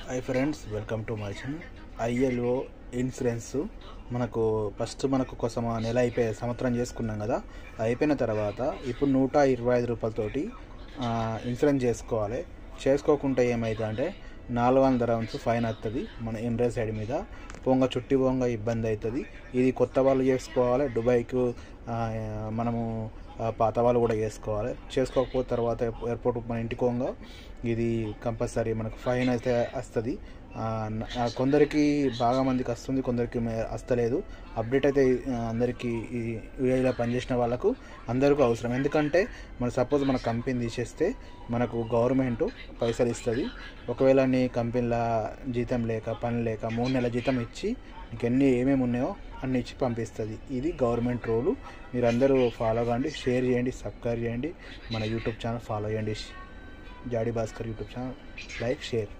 Hi friends, welcome to my channel. ILO insurance మనకు కోసం నెల అయిపోయే సంవత్సరం చేసుకున్నాం కదా. అయిపోయిన తర్వాత ఇప్పుడు 125 రూపాయలతోటి ఇన్సూరెన్స్ చేసుకోవాలి. చేసుకోకుంటే ఏమవుతుందంటే 400 రౌండ్స్ ఫైన్ వస్తుంది మన ఎంబ్రే సైడ్ మీద. చుట్టి ఇబ్బంది అవుతుంది. ఇది కొత్త వాళ్ళు చేసుకోవాలి. దుబాయ్కు మనము పాత వాళ్ళు కూడా చేసుకోకపోతే తర్వాత ఎయిర్పోర్ట్ మన ఇంటికి ఇది కంపల్సరీ మనకు ఫైన్ అయితే వస్తుంది. కొందరికి బాగా మందికి వస్తుంది, కొందరికి వస్తలేదు. అప్డేట్ అయితే అందరికీ ఈ యూఏఈలో పనిచేసిన వాళ్ళకు అందరికీ అవసరం. ఎందుకంటే సపోజ్ మన కంపెనీ తీసేస్తే మనకు గవర్నమెంట్ పైసలు ఇస్తుంది. ఒకవేళ నీ కంపెనీలో జీతం లేక పని లేక 3 నెలల జీతం ఇచ్చి నీకు ఏమేమి ఉన్నాయో అన్ని ఇచ్చి పంపిస్తుంది. ఇది గవర్నమెంట్ రూలు. మీరందరూ ఫాలో కాండి, షేర్ చేయండి, సబ్స్క్రైబ్ చేయండి. మన యూట్యూబ్ ఛానల్ ఫాలో చేయండి. Jadi Bhaskar YouTube channel like share.